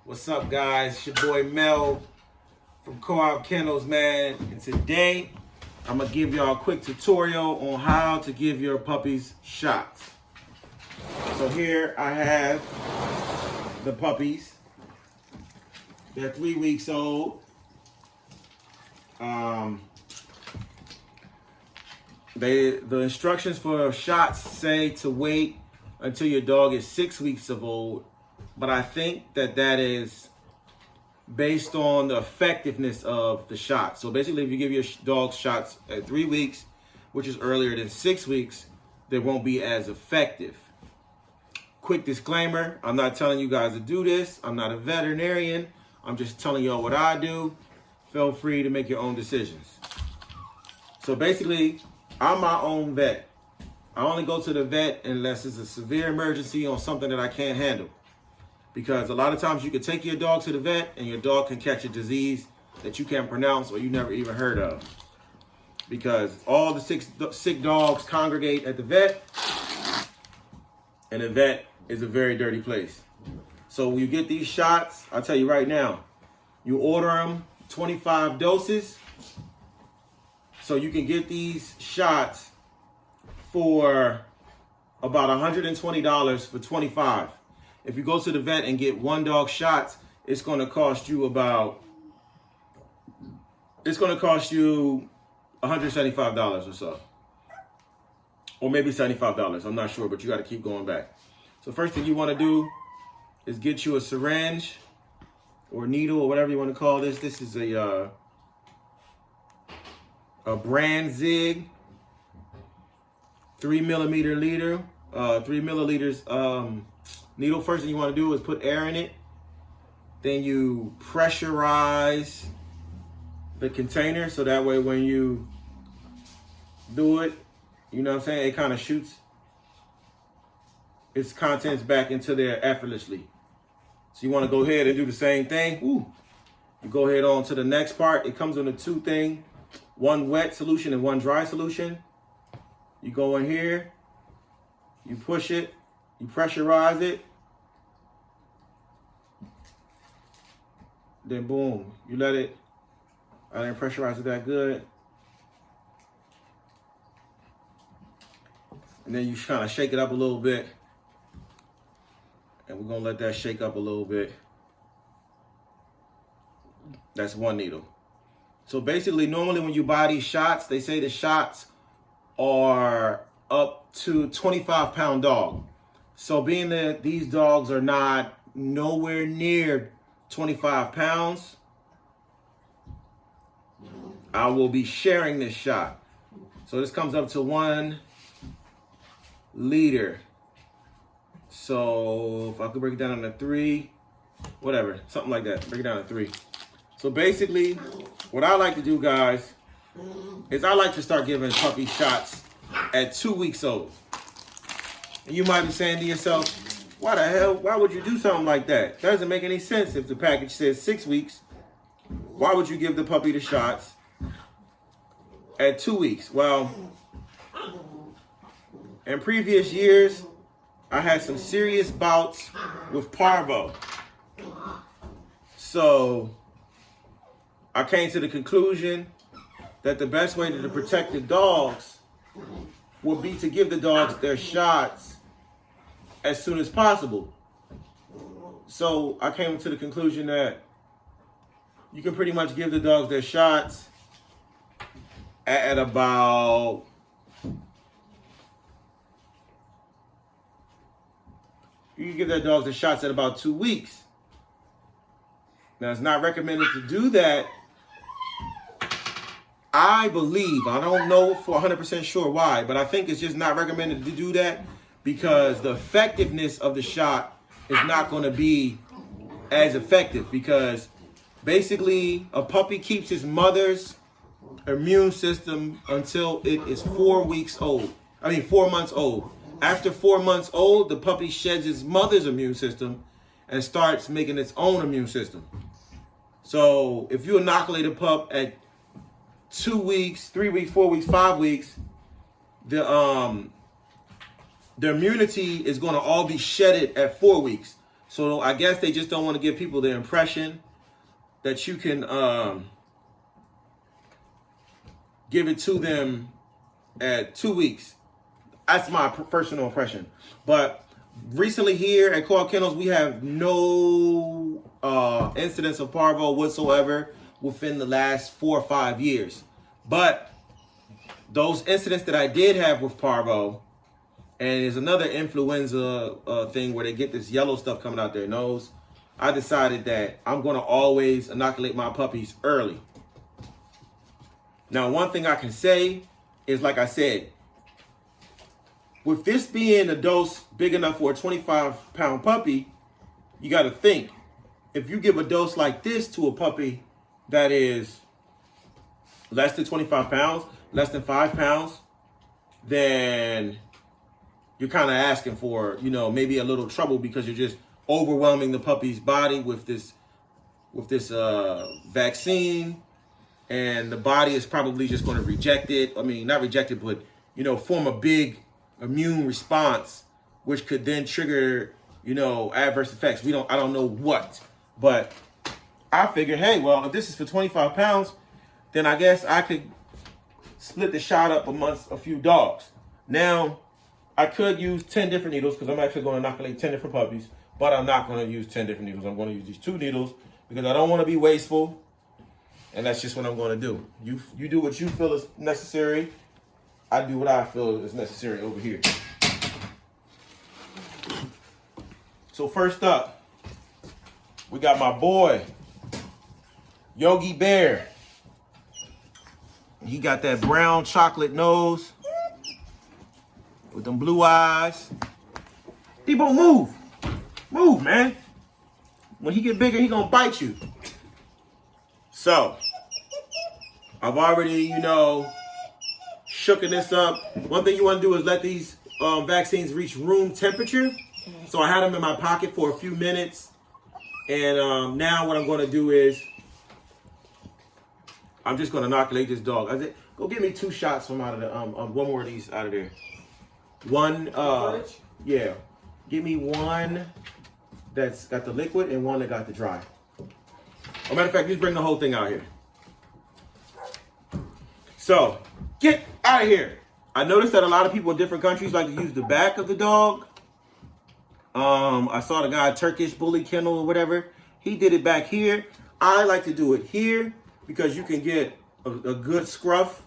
What's up, guys? It's your boy Mel from Co-op Kennels, man. And today, I'm going to give y'all a quick tutorial on how to give your puppies shots. So here I have the puppies. They're 3 weeks old. The instructions for shots say to wait until your dog is 6 weeks of old. But I think that is based on the effectiveness of the shot. So basically, if you give your dog shots at 3 weeks, which is earlier than 6 weeks, they won't be as effective. Quick disclaimer, I'm not telling you guys to do this. I'm not a veterinarian. I'm just telling y'all what I do. Feel free to make your own decisions. So basically, I'm my own vet. I only go to the vet unless it's a severe emergency on something that I can't handle. Because a lot of times you can take your dog to the vet and your dog can catch a disease that you can't pronounce or you never even heard of. Because all the sick dogs congregate at the vet, and the vet is a very dirty place. So when you get these shots, I'll tell you right now, you order them 25 doses. So you can get these shots for about $120 for 25. If you go to the vet and get one dog shots, it's going to cost you $175 or so. Or maybe $75. I'm not sure, but you got to keep going back. So first thing you want to do is get you a syringe or needle or whatever you want to call this. This is a brand Zig 3 milliliters needle. First thing you want to do is put air in it. Then you pressurize the container so that way when you do it, you know what I'm saying, it kind of shoots its contents back into there effortlessly. So you want to go ahead and do the same thing. You go ahead on to the next part. It comes in a 2 thing, one wet solution and one dry solution. You go in here, you push it, you pressurize it, then boom, you let it, I didn't pressurize it that good. And then you kind of shake it up a little bit. And we're gonna let that shake up a little bit. That's one needle. So basically, normally when you buy these shots, they say the shots are up to 25-pound dog. So being that these dogs are not nowhere near 25 pounds, I will be sharing this shot. So this comes up to 1 liter. So if I could break it down into 3, whatever, something like that, break it down to 3. So basically, what I like to do, guys, is I like to start giving puppy shots at 2 weeks old. And you might be saying to yourself, why the hell, why would you do something like that? That doesn't make any sense. If the package says 6 weeks, why would you give the puppy the shots at 2 weeks? Well, in previous years, I had some serious bouts with parvo. So I came to the conclusion that the best way to protect the dogs would be to give the dogs their shots as soon as possible. So I came to the conclusion that you can pretty much give the dogs their shots at about you can give their dogs the shots at about 2 weeks. Now, it's not recommended to do that. I believe, I don't know for 100% sure why, but I think it's just not recommended to do that because the effectiveness of the shot is not going to be as effective because basically a puppy keeps his mother's immune system until it is 4 months old. After 4 months old, the puppy sheds its mother's immune system and starts making its own immune system. So if you inoculate a pup at 2 weeks, 3 weeks, 4 weeks, 5 weeks, the immunity is going to all be shedded at 4 weeks. So I guess they just don't want to give people the impression that you can give it to them at 2 weeks. That's my personal impression. But recently here at Co-op Kennels, we have no incidents of parvo whatsoever within the last 4 or 5 years. But those incidents that I did have with parvo, and there's another influenza thing where they get this yellow stuff coming out their nose, I decided that I'm going to always inoculate my puppies early. Now, one thing I can say is, like I said, with this being a dose big enough for a 25-pound puppy, you got to think, if you give a dose like this to a puppy that is less than 25 pounds, less than 5 pounds, then you're kind of asking for, maybe a little trouble because you're just overwhelming the puppy's body with this vaccine, and the body is probably just going to reject it. I mean, not reject it, but, form a big immune response, which could then trigger, adverse effects. I don't know what, but I figured, hey, well, if this is for 25 pounds, then I guess I could split the shot up amongst a few dogs. Now, I could use 10 different needles because I'm actually going to inoculate 10 different puppies, but I'm not going to use 10 different needles. I'm going to use these 2 needles because I don't want to be wasteful, and that's just what I'm going to do. You do what you feel is necessary. I do what I feel is necessary over here. So first up, we got my boy, Yogi Bear. He got that brown chocolate nose with them blue eyes. Debo, move. Move, man. When he get bigger, he gonna bite you. So, I've already, shooken this up. One thing you want to do is let these vaccines reach room temperature. So I had them in my pocket for a few minutes. And now what I'm going to do is I'm just going to inoculate this dog. I said, go get me 2 shots from out of the, one more of these out of there. One, yeah. Give me one that's got the liquid and one that got the dry. As a matter of fact, just bring the whole thing out here. So, get out of here. I noticed that a lot of people in different countries like to use the back of the dog. I saw the guy, Turkish Bully Kennel or whatever. He did it back here. I like to do it here because you can get a good scruff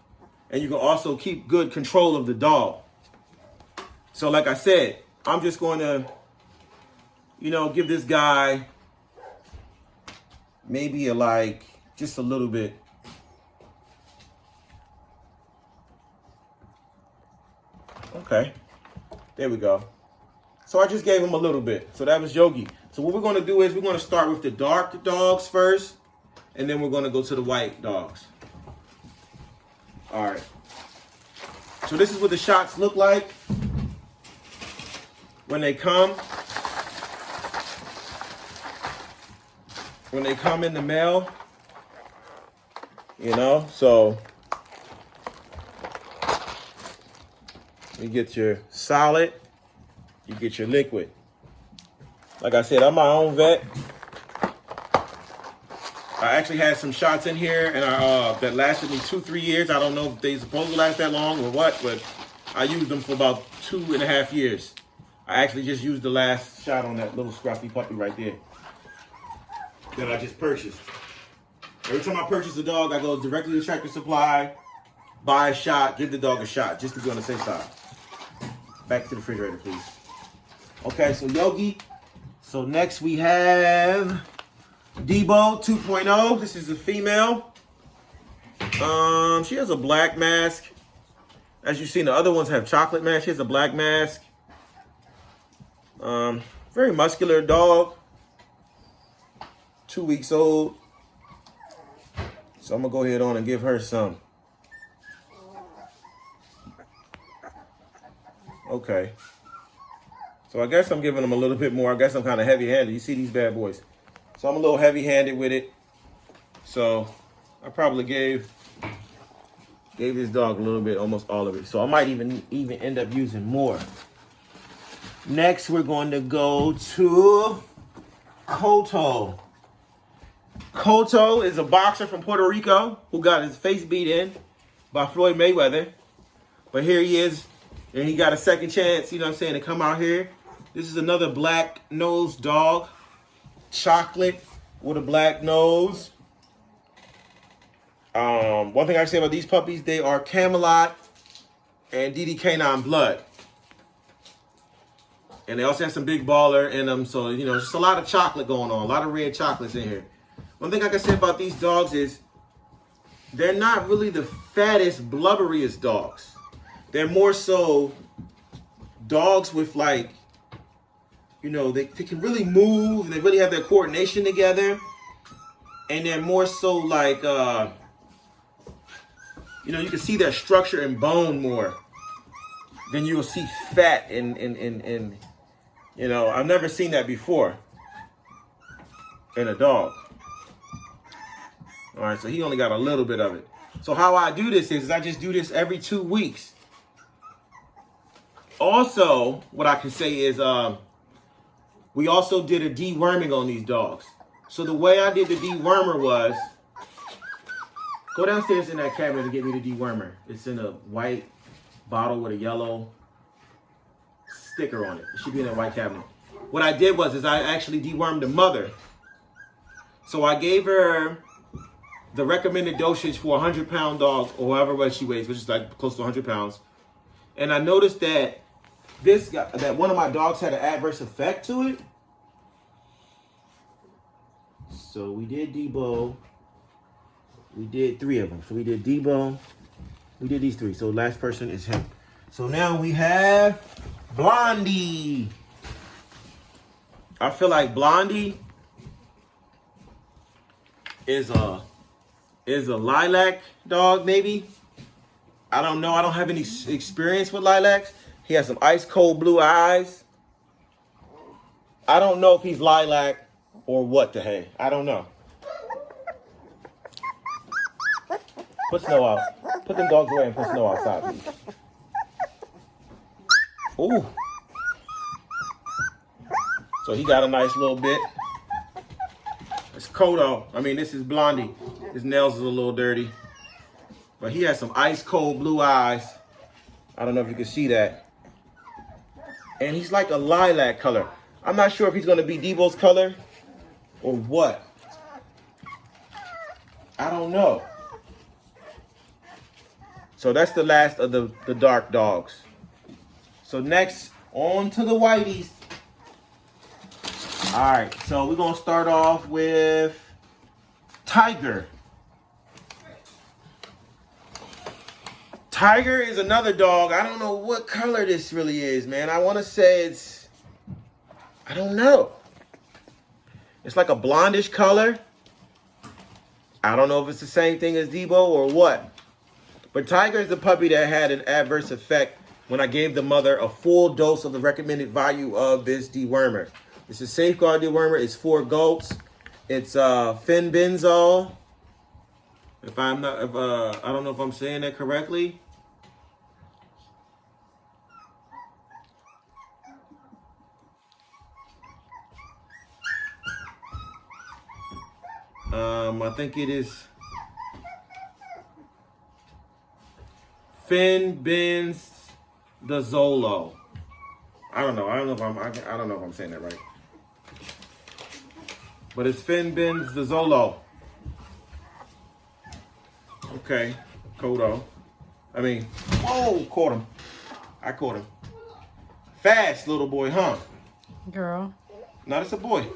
and you can also keep good control of the dog. So like I said, I'm just going to, give this guy maybe just a little bit. Okay, there we go. So I just gave him a little bit. So that was Yogi. So what we're going to do is we're going to start with the dark dogs first, and then we're going to go to the white dogs. All right. So this is what the shots look like when they come. When they come in the mail, so you get your solid, you get your liquid. Like I said, I'm my own vet. I actually had some shots in here and that lasted me 2-3 years. I don't know if they're supposed to last that long or what, but I used them for about 2.5 years. I actually just used the last shot on that little scruffy puppy right there that I just purchased. Every time I purchase a dog, I go directly to Tractor Supply, buy a shot, give the dog a shot, just to be on the safe side. Back to the refrigerator, please. Okay, so Yogi. So next we have Debo 2.0. This is a female. She has a black mask. As you've seen, the other ones have chocolate mask. She has a black mask. Very muscular dog. 2 weeks old. So I'm gonna go ahead on and give her some. Okay. So I guess I'm giving them a little bit more. I guess I'm kind of heavy-handed. You see these bad boys. So I'm a little heavy-handed with it. So I probably gave this dog a little bit, almost all of it. So I might even end up using more. Next, we're going to go to Koto. Koto is a boxer from Puerto Rico who got his face beat in by Floyd Mayweather. But here he is, and he got a second chance, you know what I'm saying, to come out here. This is another black-nosed dog. Chocolate with a black nose. One thing I can say about these puppies, they are Camelot and DD blood. And they also have some big baller in them. So, you know, just a lot of chocolate going on. A lot of red chocolates in here. One thing I can say about these dogs is they're not really the fattest, blubberiest dogs. They're more so dogs with, like, you know, they can really move. And they really have their coordination together. And they're more so like, you know, you can see their structure and bone more than you will see fat and you know, I've never seen that before in a dog. All right, so he only got a little bit of it. So how I do this is I just do this every 2 weeks. Also, what I can say is we also did a deworming on these dogs. So the way I did the dewormer was, go downstairs in that cabinet to get me the dewormer. It's in a white bottle with a yellow sticker on it. It should be in that white cabinet. What I did was I actually dewormed the mother. So I gave her the recommended dosage for a 100-pound dog, or however much she weighs, which is like close to 100 pounds. And I noticed that that one of my dogs had an adverse effect to it. So we did Debo. We did 3 of them. So we did Debo. We did these 3. So last person is him. So now we have Blondie. I feel like Blondie is a lilac dog, maybe. I don't know. I don't have any experience with lilacs. He has some ice cold blue eyes. I don't know if he's lilac or what the heck. I don't know. Put Snow out. Put them dogs away and put Snow outside, please. Ooh. So he got a nice little bit. It's Kodo. I mean, this is Blondie. His nails is a little dirty. But he has some ice cold blue eyes. I don't know if you can see that. And he's like a lilac color. I'm not sure if he's going to be Debo's color or what. I don't know. So that's the last of the dark dogs. So next, on to the whiteys. All right, so we're going to start off with Tiger. Tiger is another dog. I don't know what color this really is, man. I want to say it's, I don't know. It's like a blondish color. I don't know if it's the same thing as Debo or what. But Tiger is the puppy that had an adverse effect when I gave the mother a full dose of the recommended value of this dewormer. It's a Safeguard dewormer. It's 4 goats. It's fenbenzole. I don't know if I'm saying that correctly. I think it is fenbenzole. I don't know if I'm saying that right. But it's fenbenzole. Okay, Kodo. I mean, whoa, caught him. I caught him. Fast little boy, huh? Girl. No, it's a boy.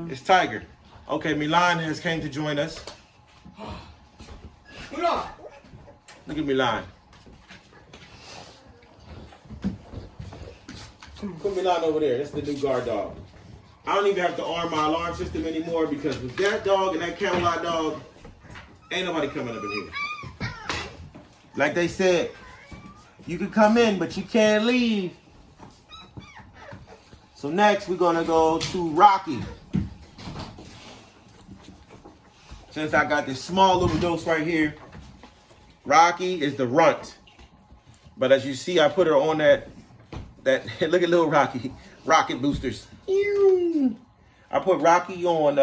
It's Tiger. Okay, Milan has came to join us. Look at Milan. Put Milan over there. That's the new guard dog. I don't even have to arm my alarm system anymore because with that dog and that Camelot dog, ain't nobody coming up in here. Like they said, you can come in, but you can't leave. So next, we're going to go to Rocky. Since I got this small little dose right here, Rocky is the runt. But as you see, I put her on that look at little Rocky, rocket boosters. I put Rocky on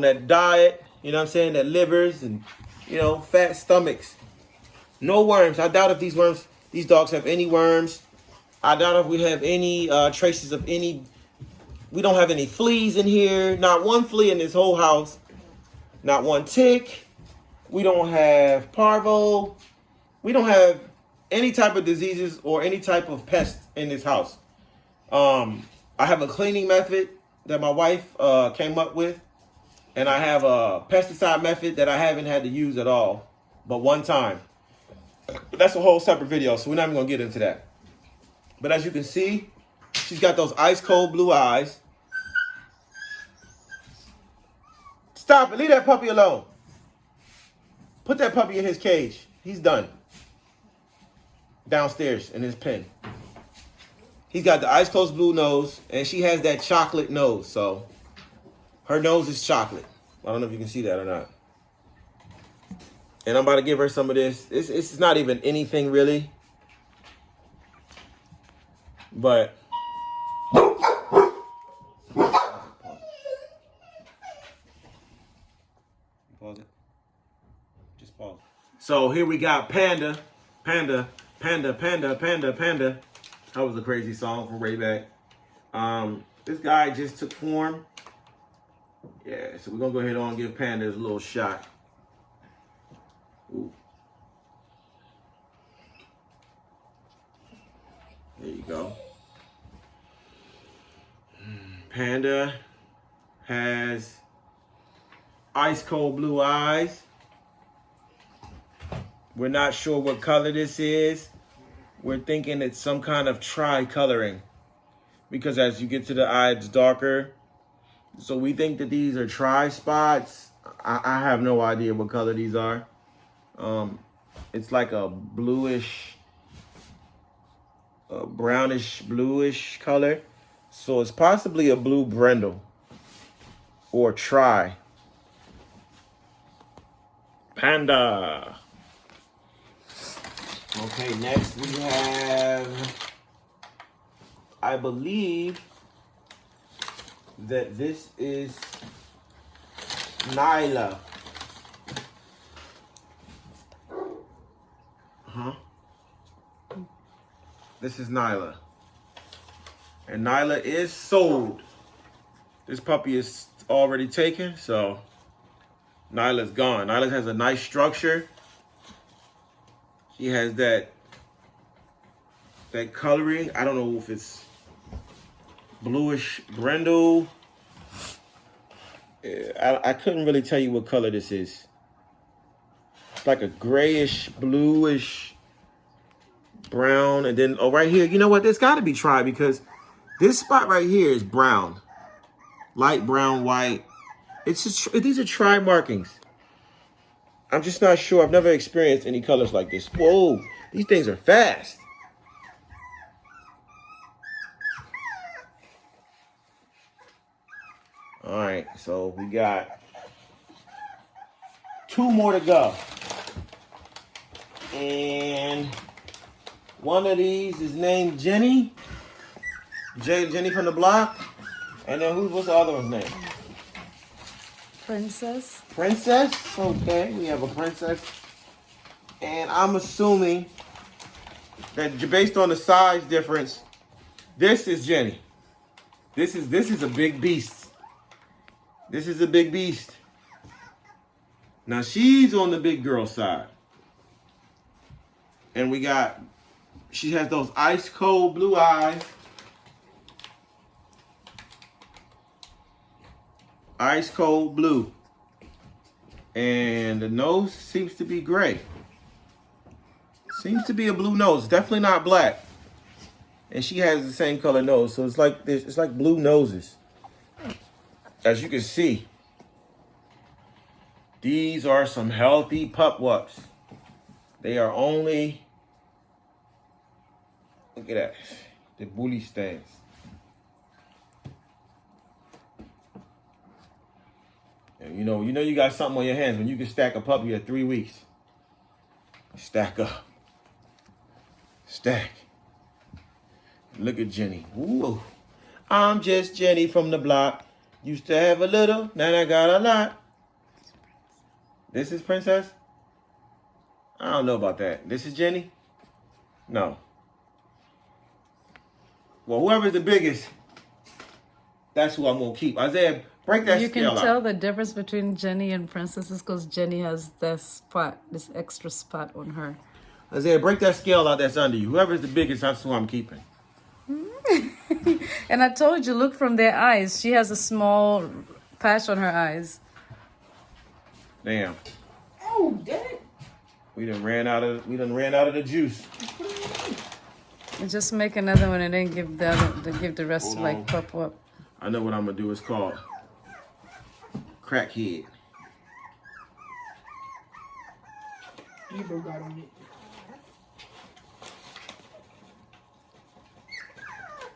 that diet, you know what I'm saying, that livers and, you know, fat stomachs. No worms. I doubt if these dogs have any worms. I doubt if we have any traces of any. We don't have any fleas in here. Not one flea in this whole house. Not one tick. We don't have parvo. We don't have any type of diseases or any type of pest in this house. I have a cleaning method that my wife came up with. And I have a pesticide method that I haven't had to use at all, but one time. But that's a whole separate video, so we're not even going to get into that. But as you can see, she's got those ice cold blue eyes. Stop it. Leave that puppy alone. Put that puppy in his cage. He's done. Downstairs in his pen. He's got the ice cold blue nose, and she has that chocolate nose, so her nose is chocolate. I don't know if you can see that or not. And I'm about to give her some of this. It's not even anything really. But pause it. Just pause. So here we got Panda. Panda. That was a crazy song from way back. This guy just took form. Yeah, so we're going to go ahead and give Panda a little shot. Ooh. There you go. Panda has ice cold blue eyes. We're not sure what color this is. We're thinking it's some kind of tri-coloring, because as you get to the eye, it's darker. So we think that these are tri-spots. I have no idea what color these are. It's like a bluish, brownish, bluish color. So it's possibly a blue brindle or tri. Panda. Okay, next we have, I believe that this is Nyla. This is Nyla. And Nyla is sold. This puppy is already taken, so Nyla's gone. Nyla has a nice structure. She has that coloring. I don't know if it's bluish brindle. I couldn't really tell you what color this is. It's like a grayish, bluish, brown, and then right here, you know what? There's got to be tri, because this spot right here is brown, light brown, white. It's just, these are tri markings. I'm just not sure. I've never experienced any colors like this. Whoa, these things are fast. All right, so we got 2 more to go. And one of these is named Jenny. Jenny from the block. And then what's the other one's name? Princess. Princess? Okay, we have a princess. And I'm assuming that based on the size difference, this is Jenny. This is a big beast. This is a big beast. Now she's on the big girl side. And she has those ice cold blue eyes. Ice cold blue. And the nose seems to be gray. Seems to be a blue nose. Definitely not black. And she has the same color nose. So it's like blue noses. As you can see, these are some healthy pup whups. They are only, look at that, the bully stands. And you know you got something on your hands when you can stack a puppy at 3 weeks. Stack up. Stack. Look at Jenny. Ooh. I'm just Jenny from the block. Used to have a little, now I got a lot. This is Princess? I don't know about that. This is Jenny? No. Well, whoever's the biggest, that's who I'm going to keep. Isaiah, break that scale out. You can tell the difference between Jenny and Princess is because Jenny has this extra spot on her. Isaiah, break that scale out that's under you. Whoever's the biggest, that's who I'm keeping. And I told you, look from their eyes. She has a small patch on her eyes. Damn. Oh, Dad. We done ran out of the juice. And just make another one and then give the rest like pop up. I know what I'm gonna do. It's called crackhead. Debo got on it.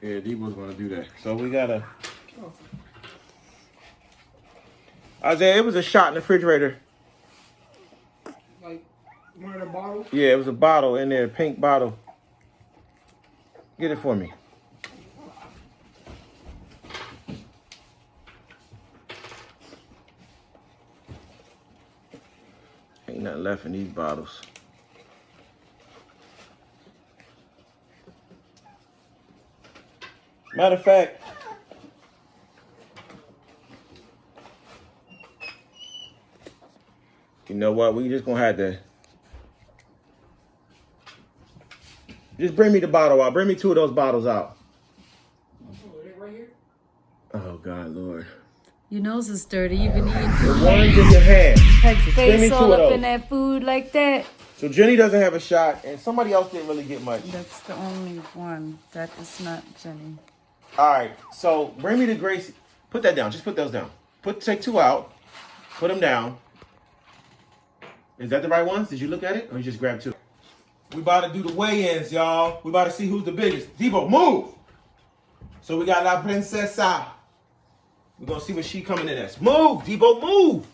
Yeah, Debo's gonna do that. So we gotta. Isaiah, it was a shot in the refrigerator. Like one of the bottles? Yeah, it was a bottle in there, a pink bottle. Get it for me. Ain't nothing left in these bottles. Matter of fact, you know what? We just gonna have to just bring me the bottle out. Bring me 2 of those bottles out. Right here? Oh God, Lord. Your nose is dirty. You've been eating The ones in your hand. like Just bring me face 2 all of up those. in that food like that. So Jenny doesn't have a shot, and somebody else didn't really get much. That's the only one. That is not Jenny. All right, so bring me the Gracie. Put that down. Just put those down. Take 2 out. Put them down. Is that the right ones? Did you look at it, or you just grabbed 2? We about to do the weigh-ins, y'all. We about to see who's the biggest. Debo, move. So we got La Princesa. We're gonna see what she coming in as. Move, Debo, move.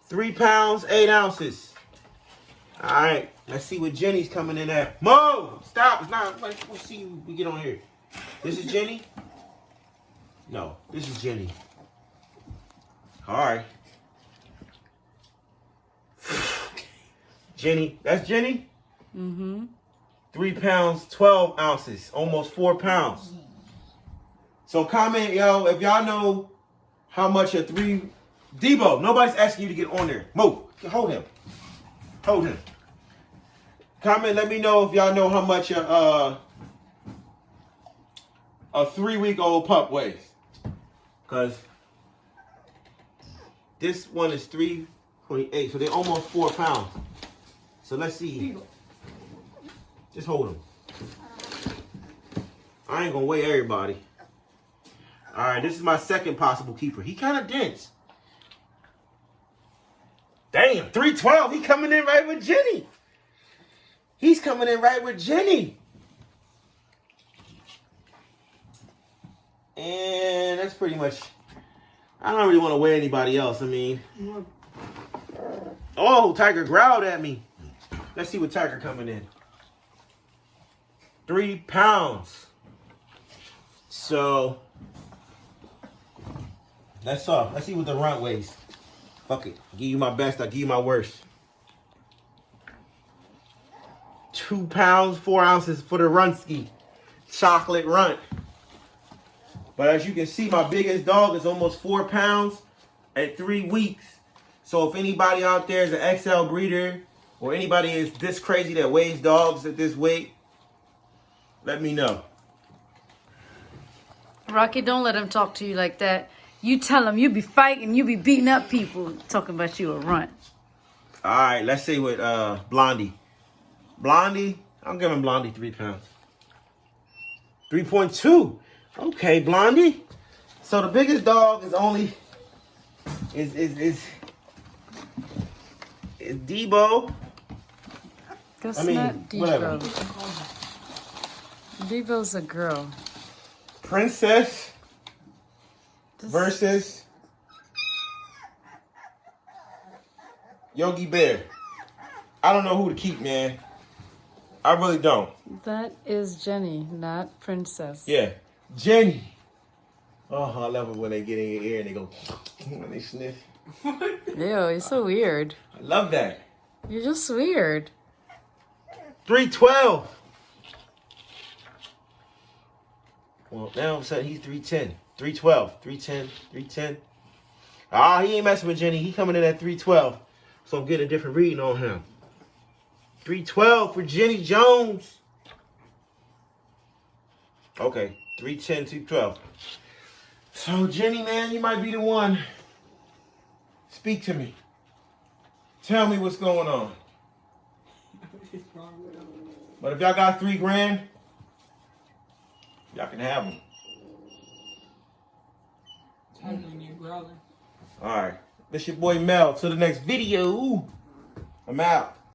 3 pounds, 8 ounces. All right, let's see what Jenny's coming in at. Move! Stop! It's not. We'll see when we get on here. This is Jenny? No, this is Jenny. All right. Jenny, that's Jenny? Mm-hmm. 3 pounds, 12 ounces, almost 4 pounds. So comment, yo, if y'all know how much a 3... Debo, nobody's asking you to get on there. Move. Hold him. Hold him. Comment, let me know if y'all know how much a 3-week-old pup weighs. Because this one is 3.8, so they're almost 4 pounds. So let's see. Just hold them. I ain't gonna weigh everybody. All right, this is my second possible keeper. He kind of dense. Damn, 312. He coming in right with Jenny. He's coming in right with Jenny. And that's pretty much. I don't really want to weigh anybody else. I mean. Oh, Tiger growled at me. Let's see what Tiger coming in. 3 pounds. So let's see what the runt weighs. Fuck it. Give you my best, I'll give you my worst. 2 pounds, 4 ounces for the runski. Chocolate runt. But as you can see, my biggest dog is almost 4 pounds at 3 weeks. So if anybody out there is an XL breeder or anybody is this crazy that weighs dogs at this weight, let me know. Rocky, don't let him talk to you like that. You tell him you be fighting, you be beating up people, talking about you a runt. All right, let's see what Blondie. Blondie, I'm giving Blondie 3 pounds. 3.2. Okay, Blondie. So the biggest dog is only is Debo. That's I mean, not Debo. whatever. Debo's a girl. Princess versus Yogi Bear. I don't know who to keep, man. I really don't. That is Jenny, not Princess. Yeah, Jenny. Oh, I love it when they get in your ear and they go, when they sniff. Ew, you're so weird. I love that. You're just weird. 312. Well, now all of a sudden he's 310. 312. 310. 310. Ah, he ain't messing with Jenny. He coming in at 312. So I'm getting a different reading on him. 312 for Jenny Jones. Okay, 310, 212. So Jenny, man, you might be the one. Speak to me. Tell me what's going on. But if y'all got $3 grand, y'all can have them. Growling. All right. This your boy Mel. Till the next video. I'm out.